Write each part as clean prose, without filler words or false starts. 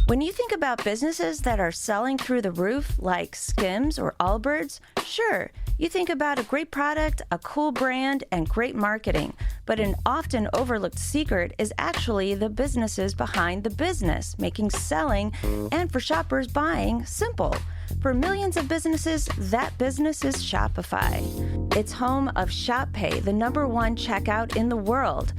When you think about businesses that are selling through the roof, like Skims or Allbirds, sure, you think about a great product, a cool brand, and great marketing. But an often overlooked secret is actually the businesses behind the business, making selling and for shoppers buying simple. For millions of businesses, that business is Shopify. It's home of Shop Pay, the #1 checkout in the world.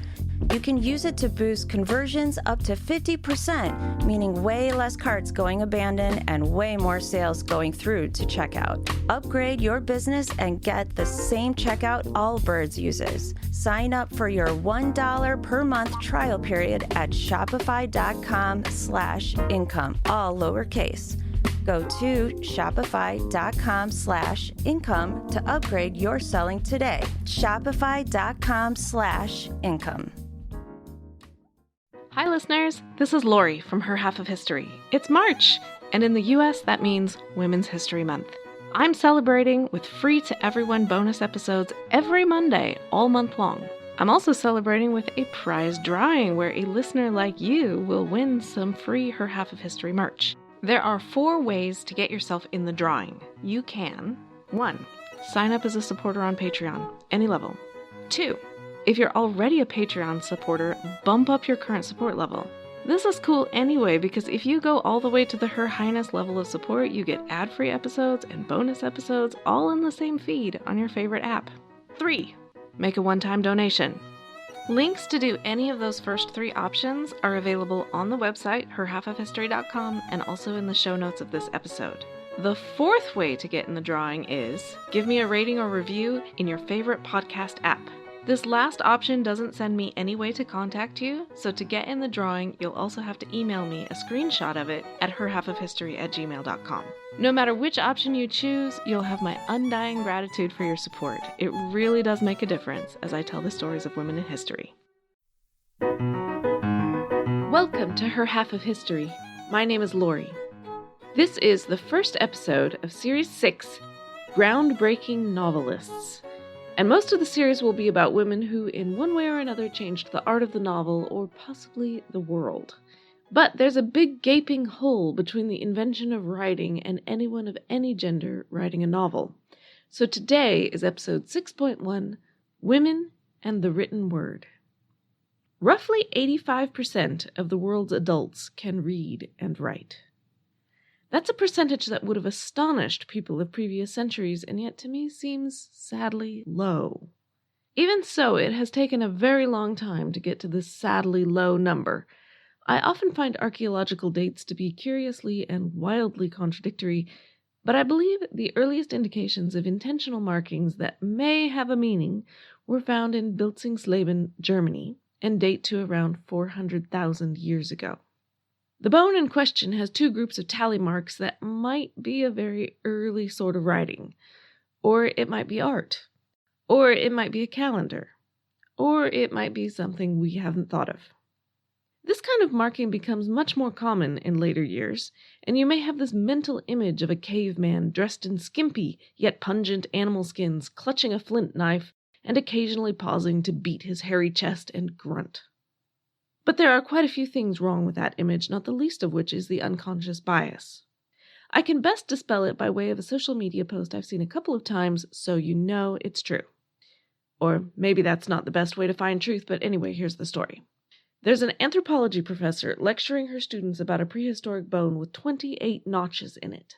You can use it to boost conversions up to 50%, meaning way less carts going abandoned and way more sales going through to checkout. Upgrade your business and get the same checkout Allbirds uses. Sign up for your $1 per month trial period at shopify.com/income, all lowercase. Go to shopify.com/income to upgrade your selling today. Shopify.com/income. Hi listeners, this is Lori from Her Half of History. It's March, and in the US that means Women's History Month. I'm celebrating with free to everyone bonus episodes every Monday, all month long. I'm also celebrating with a prize drawing where a listener like you will win some free Her Half of History merch. There are 4 ways to get yourself in the drawing. You can 1. Sign up as a supporter on Patreon, any level. 2. If you're already a Patreon supporter, bump up your current support level. This is cool anyway because if you go all the way to the Her Highness level of support, you get ad-free episodes and bonus episodes all in the same feed on your favorite app. 3. Make a one-time donation. Links to do any of those first 3 options are available on the website, herhalfofhistory.com, and also in the show notes of this episode. The 4th way to get in the drawing is give me a rating or review in your favorite podcast app. This last option doesn't send me any way to contact you, so to get in the drawing, you'll also have to email me a screenshot of it at herhalfofhistory@gmail.com. No matter which option you choose, you'll have my undying gratitude for your support. It really does make a difference as I tell the stories of women in history. Welcome to Her Half of History. My name is Lori. This is the first episode of Series 6, Groundbreaking Novelists. And most of the series will be about women who, in one way or another, changed the art of the novel, or possibly the world. But there's a big gaping hole between the invention of writing and anyone of any gender writing a novel. So today is episode 6.1, Women and the Written Word. Roughly 85% of the world's adults can read and write. That's a percentage that would have astonished people of previous centuries, and yet to me seems sadly low. Even so, it has taken a very long time to get to this sadly low number. I often find archaeological dates to be curiously and wildly contradictory, but I believe the earliest indications of intentional markings that may have a meaning were found in Bildungsleben, Germany, and date to around 400,000 years ago. The bone in question has 2 groups of tally marks that might be a very early sort of writing, or it might be art, or it might be a calendar, or it might be something we haven't thought of. This kind of marking becomes much more common in later years, and you may have this mental image of a caveman dressed in skimpy yet pungent animal skins, clutching a flint knife, and occasionally pausing to beat his hairy chest and grunt. But there are quite a few things wrong with that image, not the least of which is the unconscious bias. I can best dispel it by way of a social media post I've seen a couple of times, so you know it's true. Or maybe that's not the best way to find truth, but anyway, here's the story. There's an anthropology professor lecturing her students about a prehistoric bone with 28 notches in it.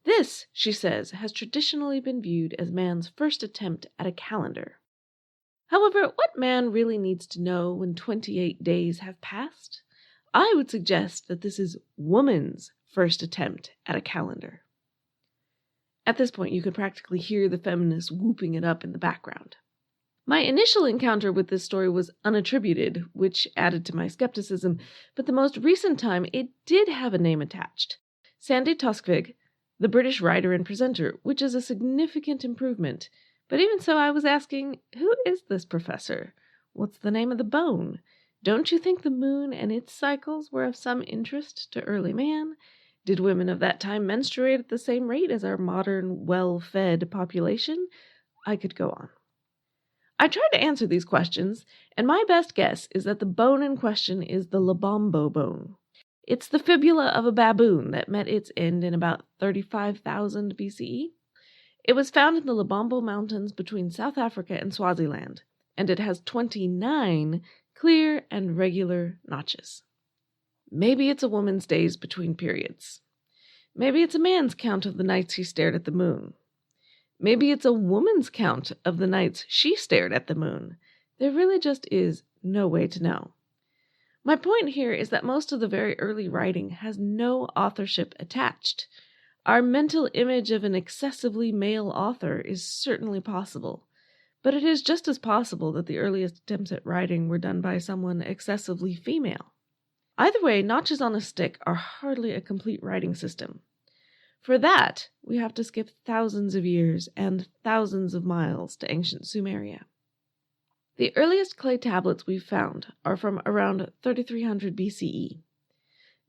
This, she says, has traditionally been viewed as man's first attempt at a calendar. However, what man really needs to know when 28 days have passed? I would suggest that this is woman's first attempt at a calendar. At this point, you can practically hear the feminists whooping it up in the background. My initial encounter with this story was unattributed, which added to my skepticism, but the most recent time it did have a name attached. Sandy Toskvig, the British writer and presenter, which is a significant improvement. But even so, I was asking, who is this professor? What's the name of the bone? Don't you think the moon and its cycles were of some interest to early man? Did women of that time menstruate at the same rate as our modern, well-fed population? I could go on. I tried to answer these questions, and my best guess is that the bone in question is the Lebombo bone. It's the fibula of a baboon that met its end in about 35,000 BCE. It was found in the Lubombo Mountains between South Africa and Swaziland, and it has 29 clear and regular notches. Maybe it's a woman's days between periods. Maybe it's a man's count of the nights he stared at the moon. Maybe it's a woman's count of the nights she stared at the moon. There really just is no way to know. My point here is that most of the very early writing has no authorship attached. Our mental image of an excessively male author is certainly possible, but it is just as possible that the earliest attempts at writing were done by someone excessively female. Either way, notches on a stick are hardly a complete writing system. For that, we have to skip thousands of years and thousands of miles to ancient Sumeria. The earliest clay tablets we've found are from around 3300 BCE.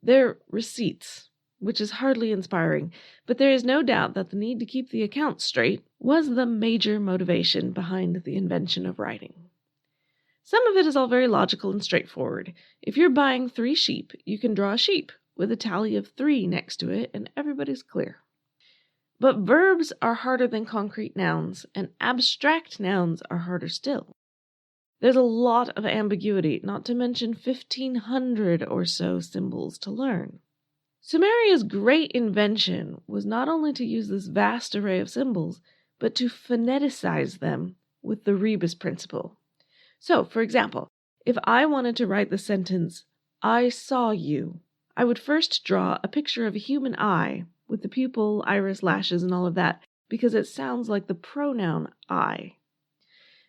They're receipts, which is hardly inspiring, but there is no doubt that the need to keep the accounts straight was the major motivation behind the invention of writing. Some of it is all very logical and straightforward. If you're buying 3 sheep, you can draw a sheep with a tally of 3 next to it, and everybody's clear. But verbs are harder than concrete nouns, and abstract nouns are harder still. There's a lot of ambiguity, not to mention 1,500 or so symbols to learn. Sumeria's great invention was not only to use this vast array of symbols, but to phoneticize them with the rebus principle. So, for example, if I wanted to write the sentence, "I saw you," I would first draw a picture of a human eye with the pupil, iris, lashes, and all of that, because it sounds like the pronoun I.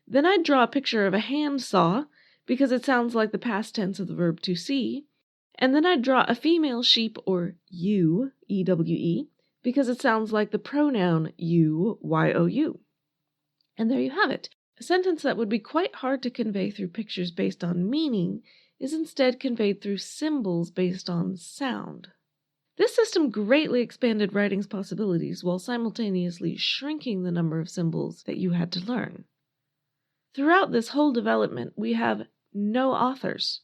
Then I'd draw a picture of a hand saw, because it sounds like the past tense of the verb to see. And then I'd draw a female sheep, or ewe, E-W-E, because it sounds like the pronoun you, Y-O-U. And there you have it. A sentence that would be quite hard to convey through pictures based on meaning is instead conveyed through symbols based on sound. This system greatly expanded writing's possibilities while simultaneously shrinking the number of symbols that you had to learn. Throughout this whole development, we have no authors,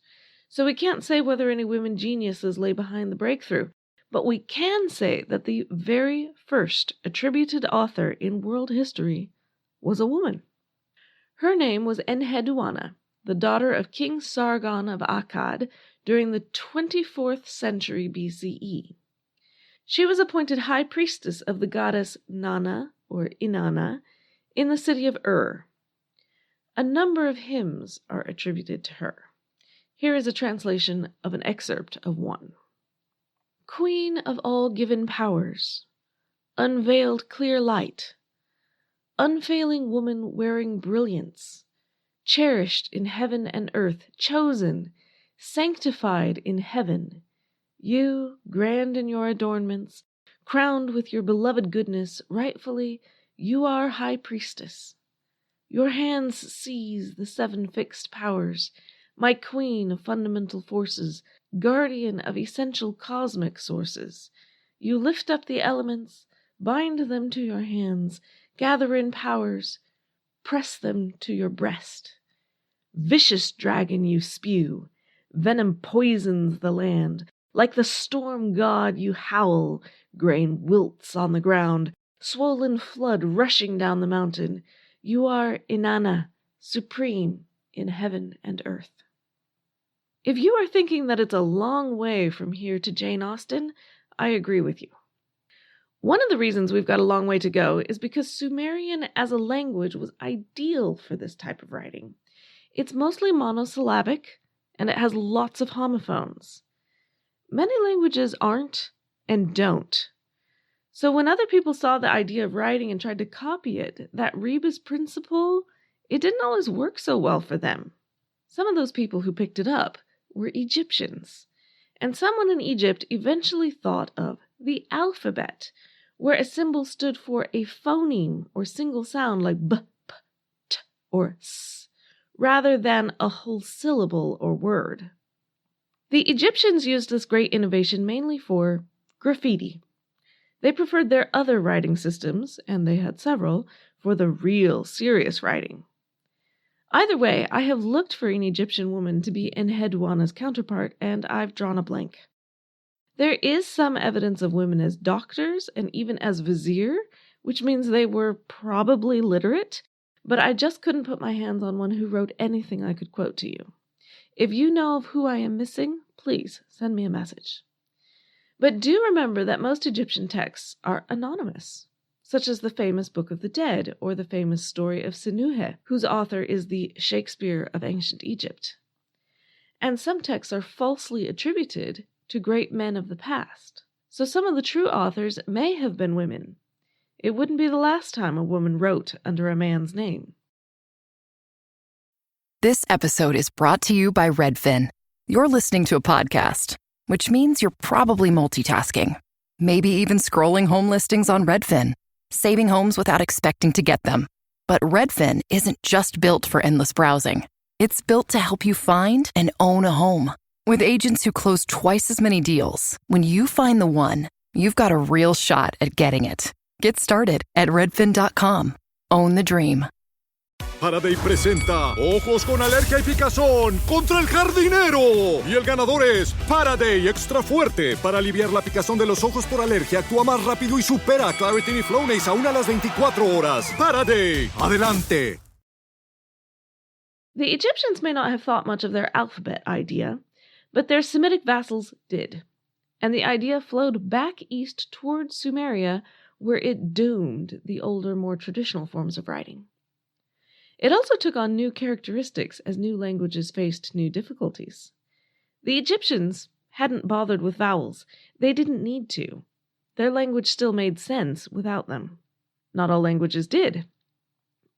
so we can't say whether any women geniuses lay behind the breakthrough, but we can say that the very first attributed author in world history was a woman. Her name was Enheduanna, the daughter of King Sargon of Akkad during the 24th century BCE. She was appointed high priestess of the goddess Nana, or Inanna, in the city of Ur. A number of hymns are attributed to her. Here is a translation of an excerpt of one. Queen of all given powers, unveiled clear light, unfailing woman wearing brilliance, cherished in heaven and earth, chosen, sanctified in heaven, you, grand in your adornments, crowned with your beloved goodness, rightfully you are high priestess. Your hands seize the 7 fixed powers, my queen of fundamental forces, guardian of essential cosmic sources. You lift up the elements, bind them to your hands, gather in powers, press them to your breast. Vicious dragon you spew, venom poisons the land. Like the storm god you howl, grain wilts on the ground, swollen flood rushing down the mountain. You are Inanna, supreme in heaven and earth. If you are thinking that it's a long way from here to Jane Austen, I agree with you. One of the reasons we've got a long way to go is because Sumerian as a language was ideal for this type of writing. It's mostly monosyllabic, and it has lots of homophones. Many languages aren't and don't. So when other people saw the idea of writing and tried to copy it, that rebus principle, it didn't always work so well for them. Some of those people who picked it up were Egyptians. And someone in Egypt eventually thought of the alphabet, where a symbol stood for a phoneme or single sound like b, p, t, or s, rather than a whole syllable or word. The Egyptians used this great innovation mainly for graffiti. They preferred their other writing systems, and they had several, for the real serious writing. Either way, I have looked for an Egyptian woman to be Enheduanna's counterpart, and I've drawn a blank. There is some evidence of women as doctors and even as vizier, which means they were probably literate, but I just couldn't put my hands on one who wrote anything I could quote to you. If you know of who I am missing, please send me a message. But do remember that most Egyptian texts are anonymous, such as the famous Book of the Dead or the famous story of Sinuhe, whose author is the Shakespeare of ancient Egypt. And some texts are falsely attributed to great men of the past, so some of the true authors may have been women. It wouldn't be the last time a woman wrote under a man's name. This episode is brought to you by Redfin. You're listening to a podcast, which means you're probably multitasking. Maybe even scrolling home listings on Redfin, saving homes without expecting to get them. But Redfin isn't just built for endless browsing. It's built to help you find and own a home. With agents who close twice as many deals, when you find the one, you've got a real shot at getting it. Get started at redfin.com. Own the dream. Faraday presenta Ojos con Alergia y Picazón contra el jardinero. Y el ganador es Faraday Extra Fuerte. Para aliviar la picazón de los ojos por alergia, actúa más rápido y supera a Claritin y Flonase aún a las 24 horas. Faraday, adelante. The Egyptians may not have thought much of their alphabet idea, but their Semitic vassals did, and the idea flowed back east towards Sumeria, where it doomed the older, more traditional forms of writing. It also took on new characteristics as new languages faced new difficulties. The Egyptians hadn't bothered with vowels. They didn't need to. Their language still made sense without them. Not all languages did.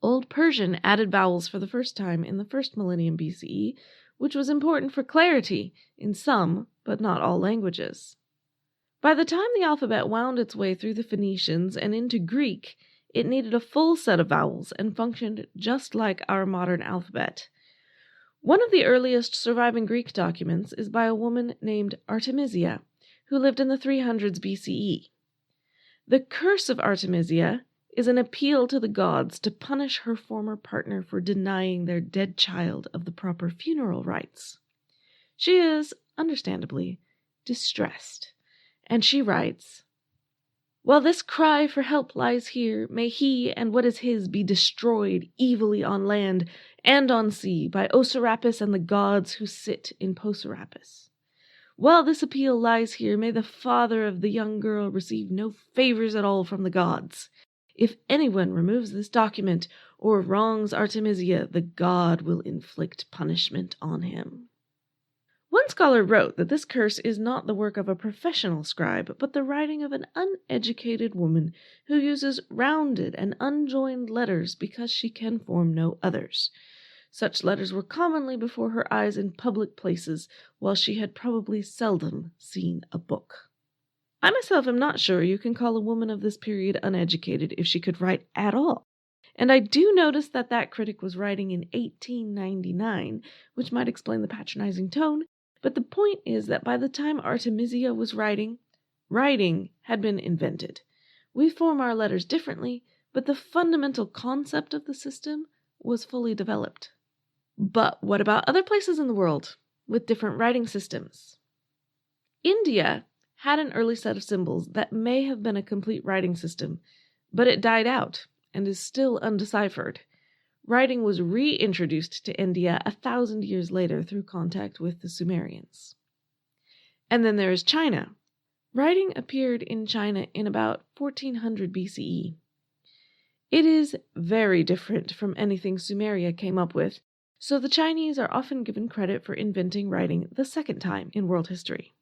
Old Persian added vowels for the first time in the first millennium BCE, which was important for clarity in some, but not all languages. By the time the alphabet wound its way through the Phoenicians and into Greek, it needed a full set of vowels and functioned just like our modern alphabet. One of the earliest surviving Greek documents is by a woman named Artemisia, who lived in the 300s BCE. The curse of Artemisia is an appeal to the gods to punish her former partner for denying their dead child of the proper funeral rites. She is, understandably, distressed, and she writes, "While this cry for help lies here, may he and what is his be destroyed evilly on land and on sea by Osirapis and the gods who sit in Posirapis. While this appeal lies here, may the father of the young girl receive no favors at all from the gods. If anyone removes this document or wrongs Artemisia, the god will inflict punishment on him." One scholar wrote that this curse is not the work of a professional scribe, but the writing of an uneducated woman who uses rounded and unjoined letters because she can form no others. Such letters were commonly before her eyes in public places, while she had probably seldom seen a book. I myself am not sure you can call a woman of this period uneducated if she could write at all. And I do notice that that critic was writing in 1899, which might explain the patronizing tone, but the point is that by the time Artemisia was writing had been invented. We form our letters differently, but the fundamental concept of the system was fully developed. But what about other places in the world with different writing systems? India had an early set of symbols that may have been a complete writing system, but it died out and is still undeciphered. Writing was reintroduced to India 1,000 years later through contact with the Sumerians. And then there is China. Writing appeared in China in about 1400 BCE. It is very different from anything Sumeria came up with, so the Chinese are often given credit for inventing writing the second time in world history.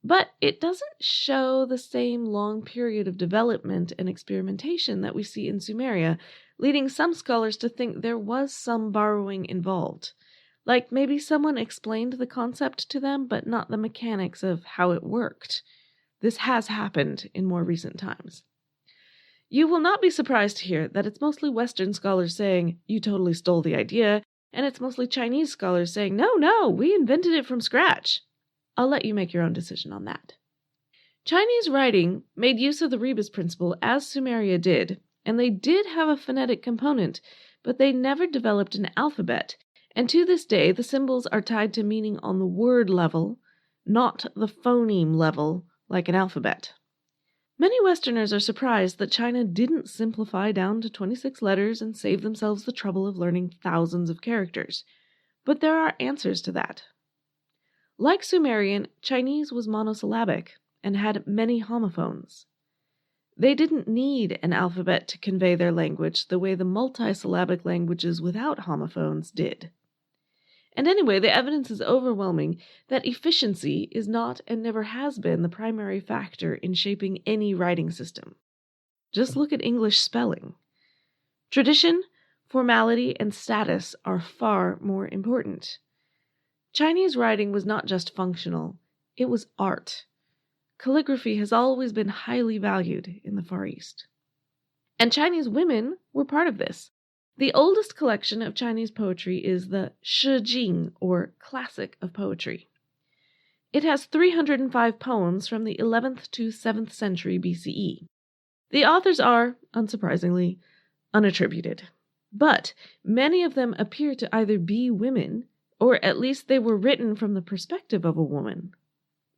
But it doesn't show the same long period of development and experimentation that we see in Sumeria, leading some scholars to think there was some borrowing involved. Like maybe someone explained the concept to them, but not the mechanics of how it worked. This has happened in more recent times. You will not be surprised to hear that it's mostly Western scholars saying, "You totally stole the idea," and it's mostly Chinese scholars saying, No, we invented it from scratch." I'll let you make your own decision on that. Chinese writing made use of the rebus principle as Sumeria did, and they did have a phonetic component, but they never developed an alphabet, and to this day the symbols are tied to meaning on the word level, not the phoneme level like an alphabet. Many Westerners are surprised that China didn't simplify down to 26 letters and save themselves the trouble of learning thousands of characters, but there are answers to that. Like Sumerian, Chinese was monosyllabic and had many homophones. They didn't need an alphabet to convey their language the way the multisyllabic languages without homophones did. And anyway, the evidence is overwhelming that efficiency is not and never has been the primary factor in shaping any writing system. Just look at English spelling. Tradition, formality, and status are far more important. Chinese writing was not just functional, it was art. Calligraphy has always been highly valued in the Far East. And Chinese women were part of this. The oldest collection of Chinese poetry is the Shi Jing, or Classic of Poetry. It has 305 poems from the 11th to 7th century BCE. The authors are, unsurprisingly, unattributed. But many of them appear to either be women, or at least they were written from the perspective of a woman.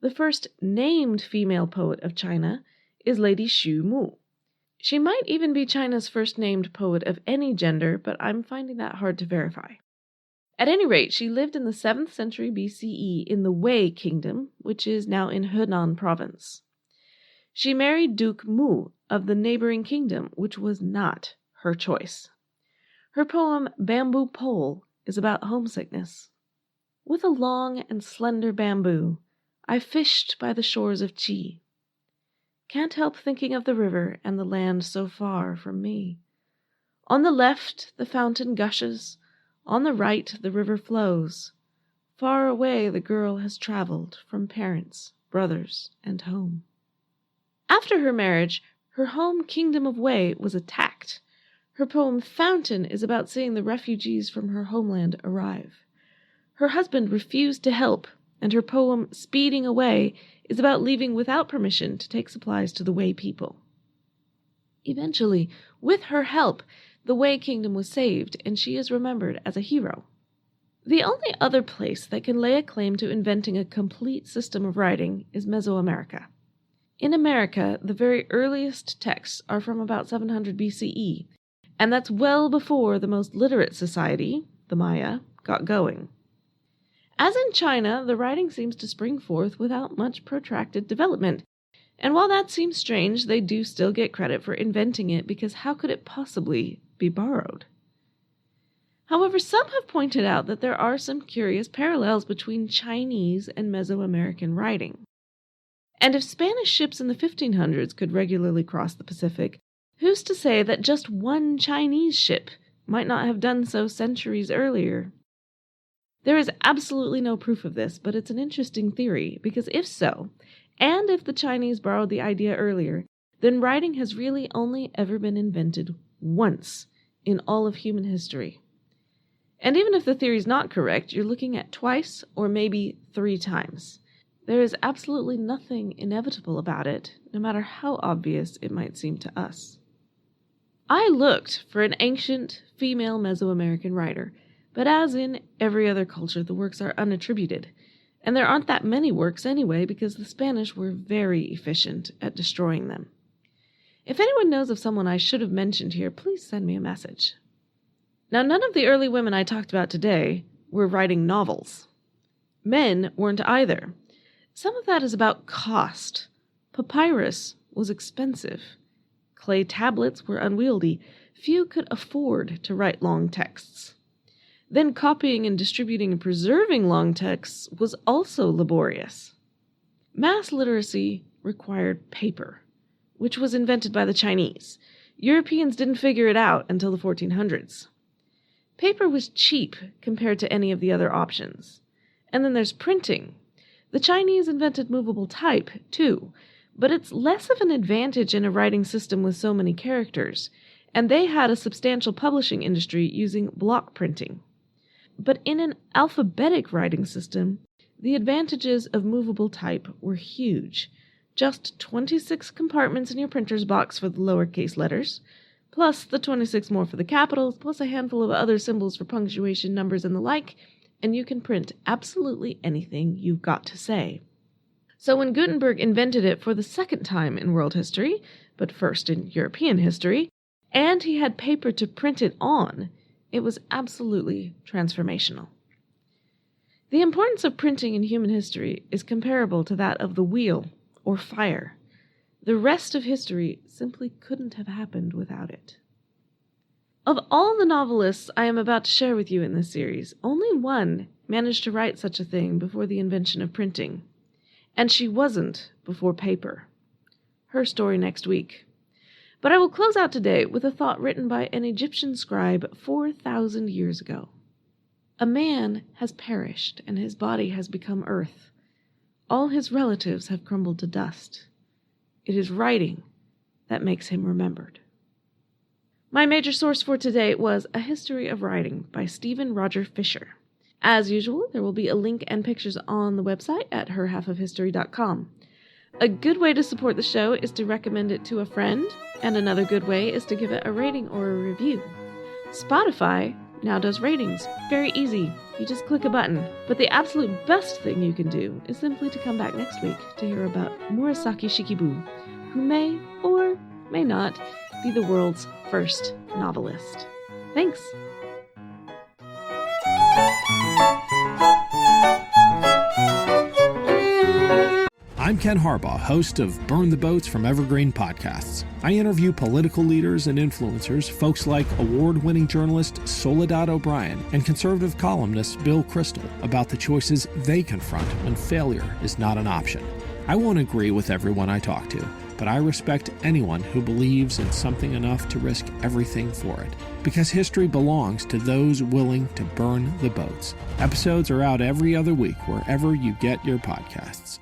The first named female poet of China is Lady Xu Mu. She might even be China's first named poet of any gender, but I'm finding that hard to verify. At any rate, she lived in the 7th century BCE in the Wei kingdom, which is now in Henan province. She married Duke Mu of the neighboring kingdom, which was not her choice. Her poem Bamboo Pole is about homesickness. With a long and slender bamboo, I fished by the shores of Qi. Can't help thinking of the river and the land so far from me. On the left the fountain gushes, on the right the river flows. Far away the girl has traveled from parents, brothers, and home. After her marriage, her home kingdom of Wei was attacked. Her poem Fountain is about seeing the refugees from her homeland arrive. Her husband refused to help, and her poem Speeding Away is about leaving without permission to take supplies to the Wei people. Eventually, with her help, the Wei kingdom was saved, and she is remembered as a hero. The only other place that can lay a claim to inventing a complete system of writing is Mesoamerica. In America, the very earliest texts are from about 700 BCE, and that's well before the most literate society, the Maya, got going. As in China, the writing seems to spring forth without much protracted development, and while that seems strange, they do still get credit for inventing it, because how could it possibly be borrowed? However, some have pointed out that there are some curious parallels between Chinese and Mesoamerican writing. And if Spanish ships in the 1500s could regularly cross the Pacific, who's to say that just one Chinese ship might not have done so centuries earlier? There is absolutely no proof of this, but it's an interesting theory, because if so, and if the Chinese borrowed the idea earlier, then writing has really only ever been invented once in all of human history. And even if the theory is not correct, you're looking at twice or maybe 3 times. There is absolutely nothing inevitable about it, no matter how obvious it might seem to us. I looked for an ancient female Mesoamerican writer, but as in every other culture, the works are unattributed, and there aren't that many works anyway because the Spanish were very efficient at destroying them. If anyone knows of someone I should have mentioned here, please send me a message. Now, none of the early women I talked about today were writing novels. Men weren't either. Some of that is about cost. Papyrus was expensive. Clay tablets were unwieldy. Few could afford to write long texts. Then copying and distributing and preserving long texts was also laborious. Mass literacy required paper, which was invented by the Chinese. Europeans didn't figure it out until the 1400s. Paper was cheap compared to any of the other options. And then there's printing. The Chinese invented movable type, too, but it's less of an advantage in a writing system with so many characters, and they had a substantial publishing industry using block printing. But in an alphabetic writing system, the advantages of movable type were huge. Just 26 compartments in your printer's box for the lowercase letters, plus the 26 more for the capitals, plus a handful of other symbols for punctuation, numbers, and the like, and you can print absolutely anything you've got to say. So when Gutenberg invented it for the second time in world history, but first in European history, and he had paper to print it on, it was absolutely transformational. The importance of printing in human history is comparable to that of the wheel or fire. The rest of history simply couldn't have happened without it. Of all the novelists I am about to share with you in this series, only one managed to write such a thing before the invention of printing. And she wasn't before paper. Her story next week. But I will close out today with a thought written by an Egyptian scribe 4,000 years ago. A man has perished, and his body has become earth. All his relatives have crumbled to dust. It is writing that makes him remembered. My major source for today was A History of Writing by Stephen Roger Fisher. As usual, there will be a link and pictures on the website at herhalfofhistory.com. A good way to support the show is to recommend it to a friend, and another good way is to give it a rating or a review. Spotify now does ratings. Very easy. You just click a button. But the absolute best thing you can do is simply to come back next week to hear about Murasaki Shikibu, who may or may not be the world's first novelist. Thanks! I'm Ken Harbaugh, host of Burn the Boats from Evergreen Podcasts. I interview political leaders and influencers, folks like award-winning journalist Soledad O'Brien and conservative columnist Bill Kristol, about the choices they confront when failure is not an option. I won't agree with everyone I talk to, but I respect anyone who believes in something enough to risk everything for it. Because history belongs to those willing to burn the boats. Episodes are out every other week wherever you get your podcasts.